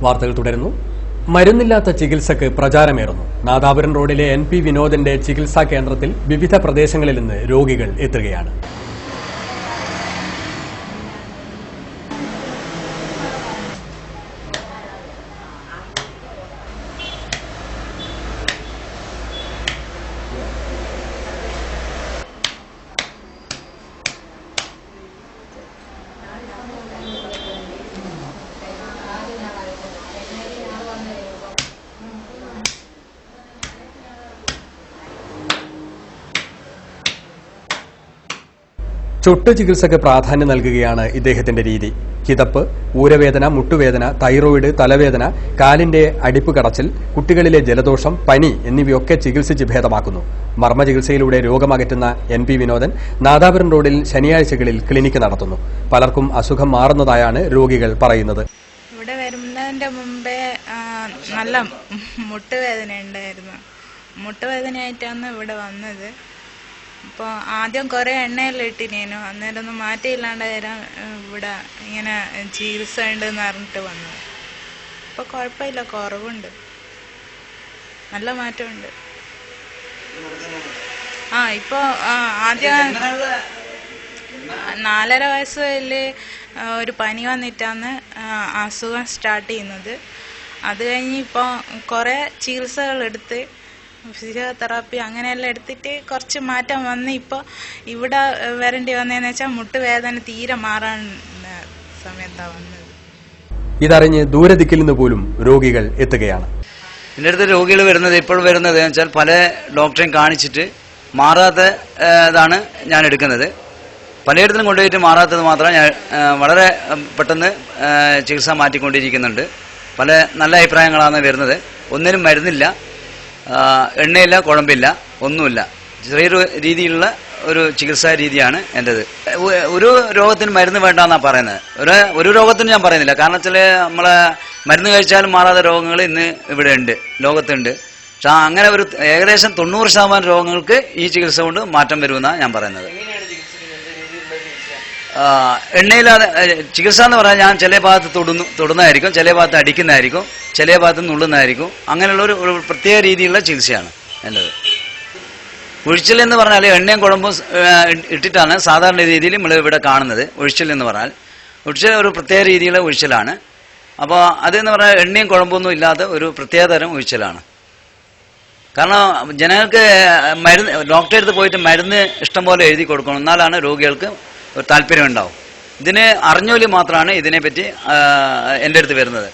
വാർത്തകൾ തുടരുന്നു. മരുന്നില്ലാത്ത ചികിത്സക്ക് പ്രചാരമേറുന്നു. നാദാപുരം റോഡിലെ NP വിനോദിന്റെ ചികിത്സാ കേന്ദ്രത്തിൽ വിവിധ പ്രദേശങ്ങളിൽ നിന്ന് രോഗികൾ എത്തുകയാണ്. ചൊട്ട് ചികിത്സയ്ക്ക് പ്രാധാന്യം നൽകുകയാണ് ഇദ്ദേഹത്തിന്റെ രീതി. കിതപ്പ്, ഊരവേദന, മുട്ടുവേദന, തൈറോയിഡ്, തലവേദന, കാലിന്റെ അടിപ്പ് കടച്ചിൽ, കുട്ടികളിലെ ജലദോഷം, പനി എന്നിവയൊക്കെ ചികിത്സിച്ച് ഭേദമാക്കുന്നു. മർമ്മ ചികിത്സയിലൂടെ രോഗമകറ്റുന്ന NP വിനോദൻ നാദാപുരം റോഡിൽ ശനിയാഴ്ചകളിൽ ക്ലിനിക്ക് നടത്തുന്നു. പലർക്കും അസുഖം മാറുന്നതായാണ് രോഗികൾ പറയുന്നത്. ഇവിടെ വരുന്നതിന്റെ മുമ്പേ നല്ല മുട്ടുവേദന ഉണ്ടായിരുന്നു. മുട്ടുവേദനയായിട്ടാണ് ഇവിടെ വന്നത്. അപ്പോൾ ആദ്യം കുറേ എണ്ണയെല്ലാം ഇട്ടിനേനു. അന്നേരം ഒന്നും മാറ്റമില്ലാണ്ട് ഇവിടെ ഇങ്ങനെ ചികിത്സ ഉണ്ടെന്ന് പറഞ്ഞിട്ട് വന്നത്. ഇപ്പോൾ കുഴപ്പമില്ല, കുറവുണ്ട്, നല്ല മാറ്റമുണ്ട്. ഇപ്പോൾ ആദ്യം 4.5 വയസ്സിൽ ഒരു പനി വന്നിട്ടാണ് അസുഖം സ്റ്റാർട്ട് ചെയ്യുന്നത്. അത് കഴിഞ്ഞ് ഇപ്പോൾ കുറേ ചികിത്സകൾ എടുത്ത് ഫിസിയോതെറാപ്പി അങ്ങനെയെല്ലാം എടുത്തിട്ട് കുറച്ച് മാറ്റം വന്ന് ഇപ്പോൾ ഇവിടെ വരേണ്ടി വന്നതെന്ന് വെച്ചാൽ മുട്ടുവേദന തീരെ മാറാൻ സമയത്താണ് വന്നത്. ഇതറിഞ്ഞ് ദൂരദിക്കിൽ നിന്ന് പോലും രോഗികൾ എത്തുകയാണ്. എൻ്റെ അടുത്ത് രോഗികൾ വരുന്നത് ഇപ്പോൾ വരുന്നത് എന്ന് വെച്ചാൽ പല ഡോക്ടറെയും കാണിച്ചിട്ട് മാറാത്തതാണ് ഞാൻ എടുക്കുന്നത്. പലയിടത്തിലും കൊണ്ടുപോയിട്ട് മാറാത്തത് മാത്രം ഞാൻ വളരെ പെട്ടെന്ന് ചികിത്സ മാറ്റിക്കൊണ്ടിരിക്കുന്നുണ്ട്. പല നല്ല അഭിപ്രായങ്ങളാണ് വരുന്നത്. ഒന്നിനും മരുന്നില്ല, എണ്ണയില്ല, കുഴമ്പില്ല, ഒന്നുമില്ല. ചെറിയൊരു രീതിയിലുള്ള ഒരു ചികിത്സാ രീതിയാണ് എൻ്റെത്. ഒരു രോഗത്തിന് മരുന്ന് വേണ്ടെന്നാണ് പറയുന്നത്. ഒരു രോഗത്തിന് ഞാൻ പറയുന്നില്ല. കാരണം വെച്ചാൽ നമ്മളെ മരുന്ന് കഴിച്ചാലും മാറാത്ത രോഗങ്ങൾ ഇന്ന് ഇവിടെ ഉണ്ട്, ലോകത്തുണ്ട്. പക്ഷെ അങ്ങനെ ഒരു ഏകദേശം 90% രോഗങ്ങൾക്ക് ഈ ചികിത്സ കൊണ്ട് മാറ്റം വരുമെന്നാണ് ഞാൻ പറയുന്നത്. എണ്ണയില്ലാതെ ചികിത്സ എന്ന് പറഞ്ഞാൽ ഞാൻ ചില ഭാഗത്ത് തൊടുന്നതായിരിക്കും, ചില ഭാഗത്ത് അടിക്കുന്നതായിരിക്കും, ചില ഭാഗത്ത് നുള്ളുന്നതായിരിക്കും. അങ്ങനെയുള്ള ഒരു പ്രത്യേക രീതിയിലുള്ള ചികിത്സയാണ് എൻ്റെത്. ഒഴിച്ചിൽ എന്ന് പറഞ്ഞാൽ എണ്ണയും കുഴമ്പും ഇട്ടിട്ടാണ് സാധാരണ രീതിയിൽ നമ്മൾ ഇവിടെ കാണുന്നത്. ഒഴിച്ചിൽ എന്ന് പറഞ്ഞാൽ ഒഴിച്ചിൽ ഒരു പ്രത്യേക രീതിയിലുള്ള ഒഴിച്ചിലാണ്. അപ്പോൾ അതെന്ന് പറഞ്ഞാൽ എണ്ണയും കുഴമ്പൊന്നും ഇല്ലാത്ത ഒരു പ്രത്യേക തരം ഒഴിച്ചിലാണ്. കാരണം ജനങ്ങൾക്ക് മരുന്ന് ഡോക്ടറെ അടുത്ത് പോയിട്ട് മരുന്ന് ഇഷ്ടം പോലെ എഴുതി കൊടുക്കണം, എന്നാലാണ് രോഗികൾക്ക് ഒരു താല്പര്യം ഉണ്ടാവും. ഇതിനെ അറിഞ്ഞോലി മാത്രമാണ് ഇതിനെപ്പറ്റി എൻ്റെ അടുത്ത് വരുന്നത്.